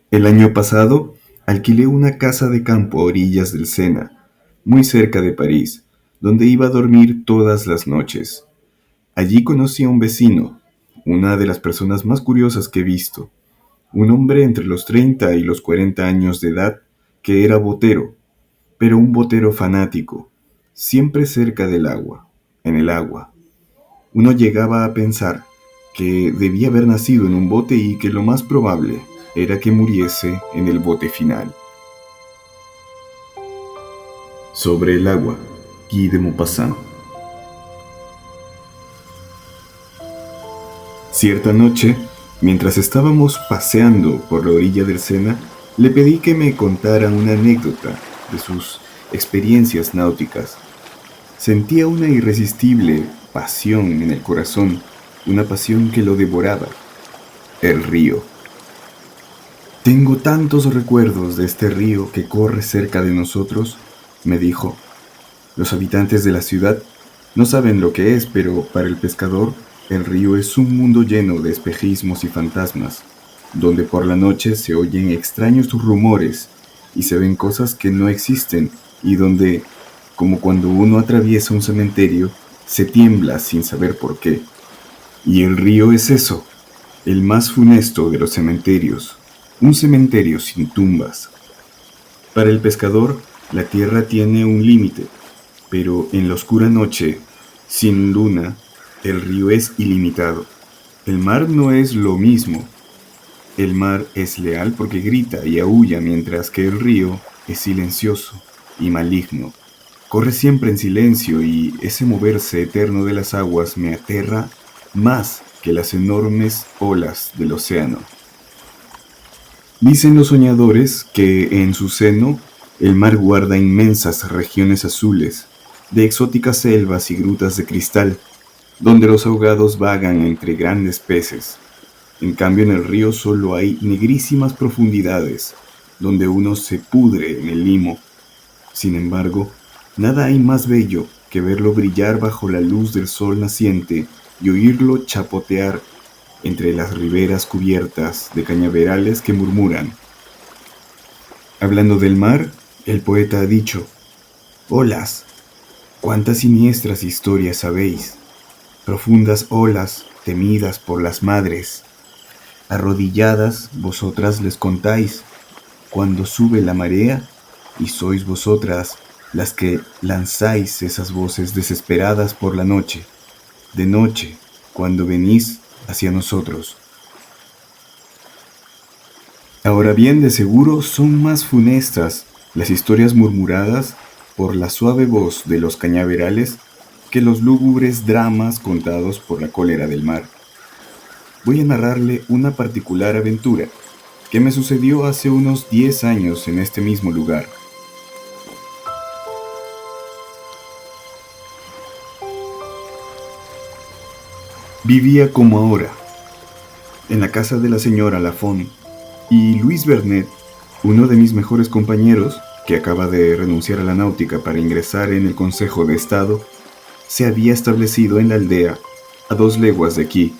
El año pasado alquilé una casa de campo a orillas del Sena, muy cerca de París, donde iba a dormir todas las noches. Allí conocí a un vecino, una de las personas más curiosas que he visto, un hombre entre los 30 y los 40 años de edad que era botero, pero un botero fanático, siempre cerca del agua, en el agua. Uno llegaba a pensar que debía haber nacido en un bote y que lo más probable era que muriese en el bote final. Sobre el agua, Guy de Maupassant. Cierta noche, mientras estábamos paseando por la orilla del Sena, le pedí que me contara una anécdota de sus experiencias náuticas. Sentía una irresistible pasión en el corazón, una pasión que lo devoraba, el río. Tengo tantos recuerdos de este río que corre cerca de nosotros, me dijo. Los habitantes de la ciudad no saben lo que es, pero para el pescador, el río es un mundo lleno de espejismos y fantasmas, donde por la noche se oyen extraños rumores y se ven cosas que no existen y donde, como cuando uno atraviesa un cementerio, se tiembla sin saber por qué. Y el río es eso, el más funesto de los cementerios, un cementerio sin tumbas. Para el pescador, la tierra tiene un límite, pero en la oscura noche, sin luna, el río es ilimitado. El mar no es lo mismo. El mar es leal porque grita y aúlla, mientras que el río es silencioso y maligno. Corre siempre en silencio y ese moverse eterno de las aguas me aterra más que las enormes olas del océano. Dicen los soñadores que en su seno el mar guarda inmensas regiones azules, de exóticas selvas y grutas de cristal, donde los ahogados vagan entre grandes peces. En cambio en el río solo hay negrísimas profundidades, donde uno se pudre en el limo. Sin embargo, nada hay más bello que verlo brillar bajo la luz del sol naciente y oírlo chapotear entre las riberas cubiertas de cañaverales que murmuran. Hablando del mar, el poeta ha dicho: olas, cuántas siniestras historias sabéis, profundas olas temidas por las madres. Arrodilladas vosotras les contáis cuando sube la marea y sois vosotras las que lanzáis esas voces desesperadas por la noche, de noche, cuando venís hacia nosotros. Ahora bien, de seguro son más funestas las historias murmuradas por la suave voz de los cañaverales que los lúgubres dramas contados por la cólera del mar. Voy a narrarle una particular aventura que me sucedió hace unos 10 años en este mismo lugar. Vivía como ahora, en la casa de la señora Lafon, y Luis Bernet, uno de mis mejores compañeros, que acaba de renunciar a la náutica para ingresar en el Consejo de Estado, se había establecido en la aldea, a 2 leguas de aquí.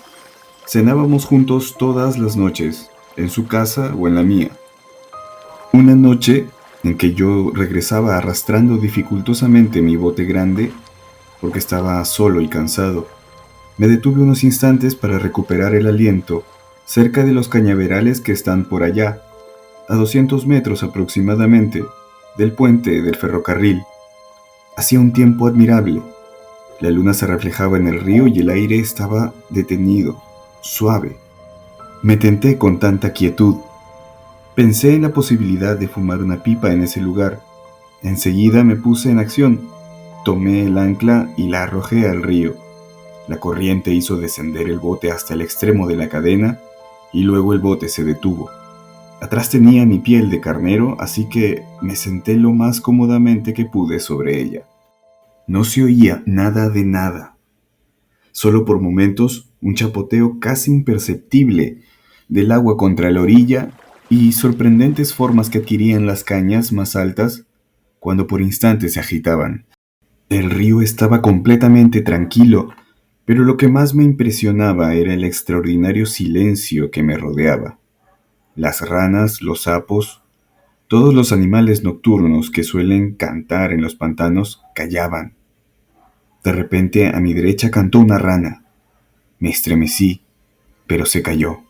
Cenábamos juntos todas las noches, en su casa o en la mía. Una noche en que yo regresaba arrastrando dificultosamente mi bote grande, porque estaba solo y cansado, me detuve unos instantes para recuperar el aliento cerca de los cañaverales que están por allá, a 200 metros aproximadamente del puente del ferrocarril. Hacía un tiempo admirable. La luna se reflejaba en el río y el aire estaba detenido, suave. Me tenté con tanta quietud. Pensé en la posibilidad de fumar una pipa en ese lugar. Enseguida me puse en acción. Tomé el ancla y la arrojé al río. La corriente hizo descender el bote hasta el extremo de la cadena y luego el bote se detuvo. Atrás tenía mi piel de carnero, así que me senté lo más cómodamente que pude sobre ella. No se oía nada de nada. Solo por momentos un chapoteo casi imperceptible del agua contra la orilla y sorprendentes formas que adquirían las cañas más altas cuando por instantes se agitaban. El río estaba completamente tranquilo, pero lo que más me impresionaba era el extraordinario silencio que me rodeaba. las ranas, los sapos, todos los animales nocturnos que suelen cantar en los pantanos callaban. De repente a mi derecha cantó una rana. Me estremecí, pero se calló.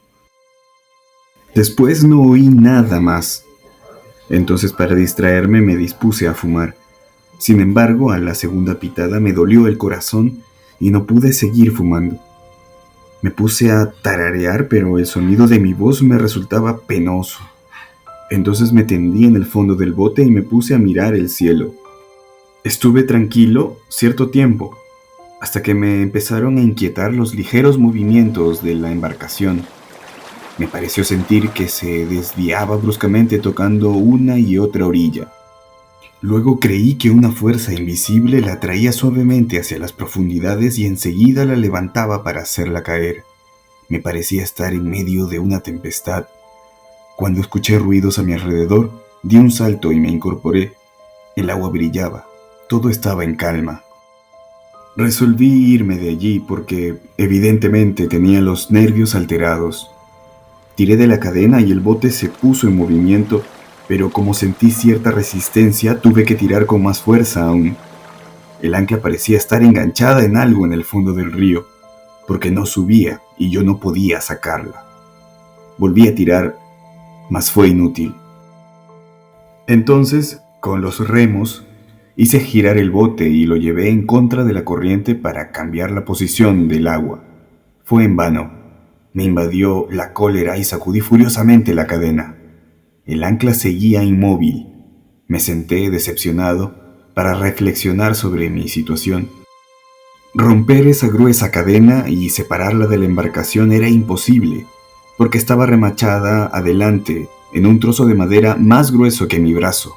Después no oí nada más. Entonces, para distraerme, me dispuse a fumar. Sin embargo, a la segunda pitada me dolió el corazón y no pude seguir fumando. Me puse a tararear, pero el sonido de mi voz me resultaba penoso. Entonces me tendí en el fondo del bote y me puse a mirar el cielo. Estuve tranquilo cierto tiempo, hasta que me empezaron a inquietar los ligeros movimientos de la embarcación. Me pareció sentir que se desviaba bruscamente tocando una y otra orilla. Luego creí que una fuerza invisible la traía suavemente hacia las profundidades y enseguida la levantaba para hacerla caer. Me parecía estar en medio de una tempestad. Cuando escuché ruidos a mi alrededor, di un salto y me incorporé. El agua brillaba, todo estaba en calma. Resolví irme de allí porque evidentemente tenía los nervios alterados. Tiré de la cadena y el bote se puso en movimiento, pero como sentí cierta resistencia, tuve que tirar con más fuerza aún. El ancla parecía estar enganchada en algo en el fondo del río, porque no subía y yo no podía sacarla. Volví a tirar, mas fue inútil. Entonces, con los remos, hice girar el bote y lo llevé en contra de la corriente para cambiar la posición del agua. Fue en vano. Me invadió la cólera y sacudí furiosamente la cadena. El ancla seguía inmóvil. Me senté decepcionado para reflexionar sobre mi situación. Romper esa gruesa cadena y separarla de la embarcación era imposible, porque estaba remachada adelante en un trozo de madera más grueso que mi brazo.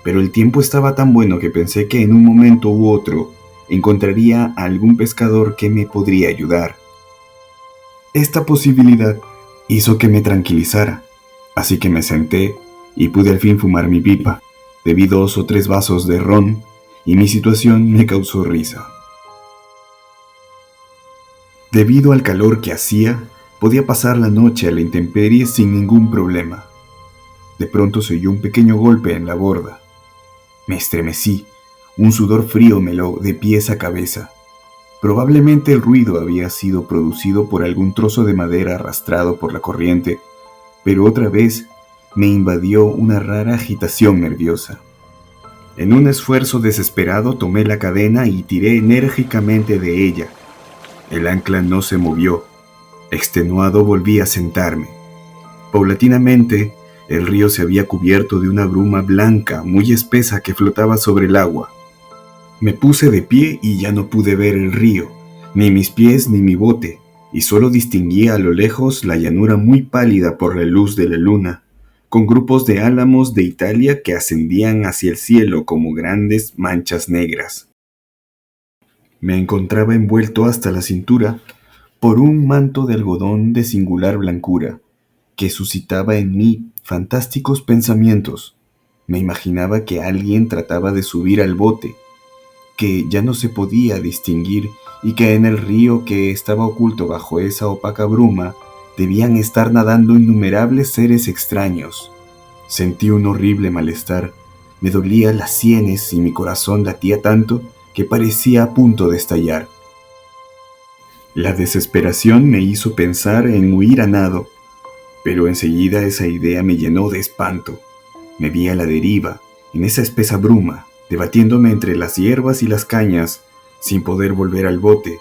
Pero el tiempo estaba tan bueno que pensé que en un momento u otro encontraría a algún pescador que me podría ayudar. Esta posibilidad hizo que me tranquilizara, así que me senté y pude al fin fumar mi pipa. Bebí 2 o 3 vasos de ron y mi situación me causó risa. Debido al calor que hacía, podía pasar la noche a la intemperie sin ningún problema. De pronto se oyó un pequeño golpe en la borda. Me estremecí, un sudor frío me heló de pies a cabeza. Probablemente el ruido había sido producido por algún trozo de madera arrastrado por la corriente, pero otra vez me invadió una rara agitación nerviosa. En un esfuerzo desesperado tomé la cadena y tiré enérgicamente de ella. El ancla no se movió. Extenuado volví a sentarme. Paulatinamente, el río se había cubierto de una bruma blanca muy espesa que flotaba sobre el agua. Me puse de pie y ya no pude ver el río, ni mis pies ni mi bote, y solo distinguía a lo lejos la llanura muy pálida por la luz de la luna, con grupos de álamos de Italia que ascendían hacia el cielo como grandes manchas negras. Me encontraba envuelto hasta la cintura por un manto de algodón de singular blancura, que suscitaba en mí fantásticos pensamientos. Me imaginaba que alguien trataba de subir al bote, que ya no se podía distinguir y que en el río que estaba oculto bajo esa opaca bruma debían estar nadando innumerables seres extraños. Sentí un horrible malestar, me dolía las sienes y mi corazón latía tanto que parecía a punto de estallar. La desesperación me hizo pensar en huir a nado, pero enseguida esa idea me llenó de espanto. Me vi a la deriva, en esa espesa bruma, debatiéndome entre las hierbas y las cañas, sin poder volver al bote,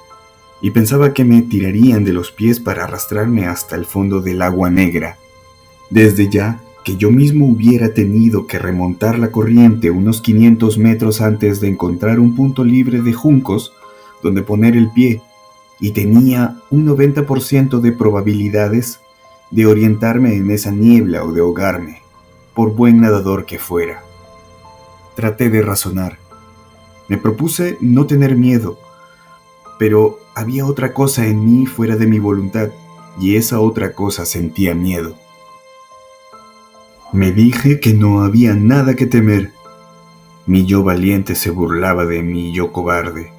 y pensaba que me tirarían de los pies para arrastrarme hasta el fondo del agua negra. Desde ya que yo mismo hubiera tenido que remontar la corriente unos 500 metros antes de encontrar un punto libre de juncos donde poner el pie, y tenía un 90% de probabilidades de orientarme en esa niebla o de ahogarme, por buen nadador que fuera. Traté de razonar. Me propuse no tener miedo, pero había otra cosa en mí fuera de mi voluntad, y esa otra cosa sentía miedo. Me dije que no había nada que temer. Mi yo valiente se burlaba de mi yo cobarde.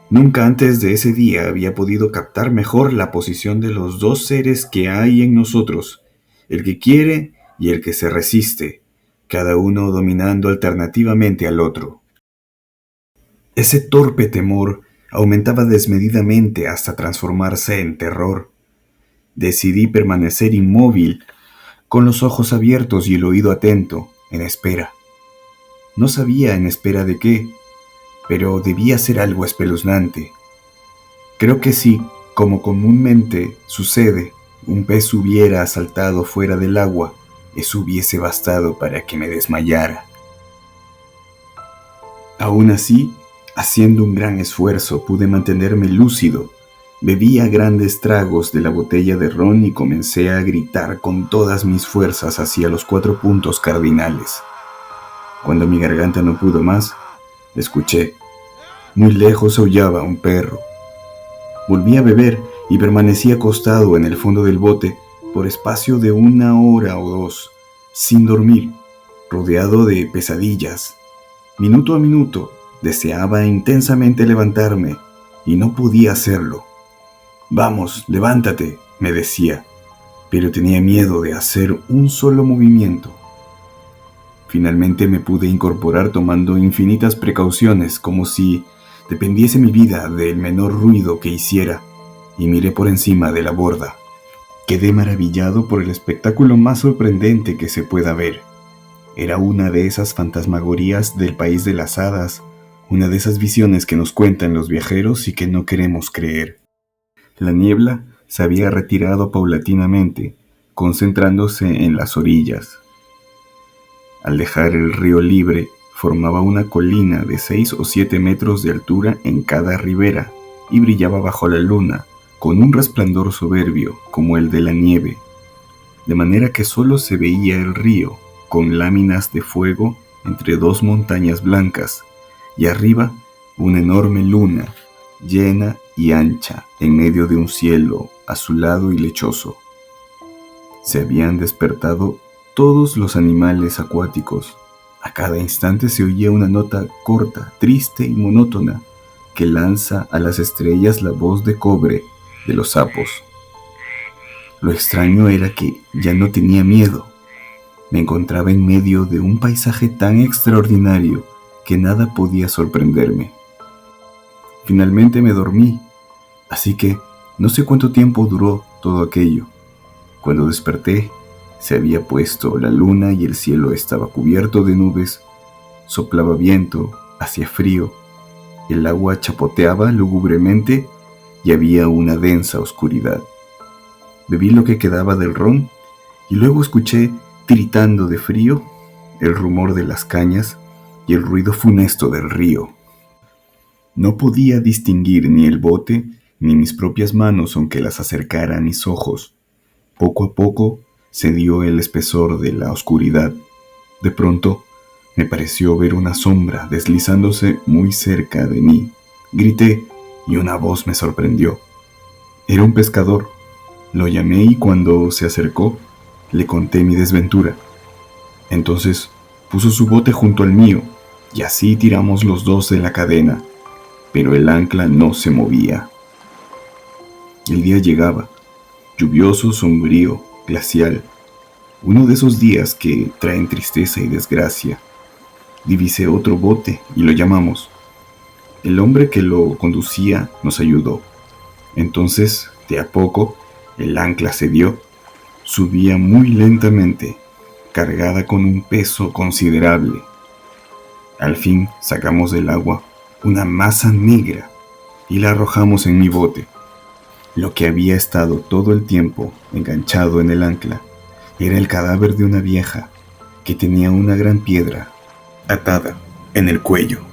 Nunca antes de ese día había podido captar mejor la posición de los dos seres que hay en nosotros, el que quiere y el que se resiste, cada uno dominando alternativamente al otro. Ese torpe temor aumentaba desmedidamente hasta transformarse en terror. Decidí permanecer inmóvil, con los ojos abiertos y el oído atento, en espera. No sabía en espera de qué, pero debía ser algo espeluznante. Creo que si, como comúnmente sucede, un pez hubiera saltado fuera del agua, eso hubiese bastado para que me desmayara. Aún así, haciendo un gran esfuerzo, pude mantenerme lúcido. Bebía grandes tragos de la botella de ron y comencé a gritar con todas mis fuerzas hacia los 4 puntos cardinales. Cuando mi garganta no pudo más, escuché. Muy lejos aullaba un perro. Volví a beber y permanecí acostado en el fondo del bote por espacio de 1 hora o 2, sin dormir, rodeado de pesadillas. Minuto a minuto deseaba intensamente levantarme y no podía hacerlo. «Vamos, levántate», me decía, pero tenía miedo de hacer un solo movimiento. Finalmente me pude incorporar tomando infinitas precauciones, como si dependiese mi vida del menor ruido que hiciera, y miré por encima de la borda. Quedé maravillado por el espectáculo más sorprendente que se pueda ver. Era una de esas fantasmagorías del país de las hadas, una de esas visiones que nos cuentan los viajeros y que no queremos creer. La niebla se había retirado paulatinamente, concentrándose en las orillas. Al dejar el río libre, formaba una colina de 6 o 7 metros de altura en cada ribera y brillaba bajo la luna con un resplandor soberbio como el de la nieve, de manera que solo se veía el río con láminas de fuego entre 2 montañas blancas y arriba una enorme luna llena y ancha en medio de un cielo azulado y lechoso. Se habían despertado todos los animales acuáticos. A cada instante se oía una nota corta, triste y monótona que lanza a las estrellas la voz de cobre de los sapos. Lo extraño era que ya no tenía miedo. Me encontraba en medio de un paisaje tan extraordinario que nada podía sorprenderme. Finalmente me dormí, así que no sé cuánto tiempo duró todo aquello. Cuando desperté, se había puesto la luna y el cielo estaba cubierto de nubes, soplaba viento, hacía frío, el agua chapoteaba lúgubremente y había una densa oscuridad. Bebí lo que quedaba del ron y luego escuché, tiritando de frío, el rumor de las cañas y el ruido funesto del río. No podía distinguir ni el bote ni mis propias manos aunque las acercara a mis ojos. Poco a poco cedió el espesor de la oscuridad. De pronto me pareció ver una sombra deslizándose muy cerca de mí. Grité y una voz me sorprendió. Era un pescador. Lo llamé y cuando se acercó le conté mi desventura. Entonces puso su bote junto al mío y así tiramos los dos de la cadena, pero el ancla no se movía. El día llegaba, lluvioso, sombrío, glacial, uno de esos días que traen tristeza y desgracia. Divisé otro bote y lo llamamos. El hombre que lo conducía nos ayudó. Entonces, de a poco, el ancla cedió. Subía muy lentamente, cargada con un peso considerable. Al fin sacamos del agua una masa negra y la arrojamos en mi bote. Lo que había estado todo el tiempo enganchado en el ancla era el cadáver de una vieja que tenía una gran piedra atada en el cuello.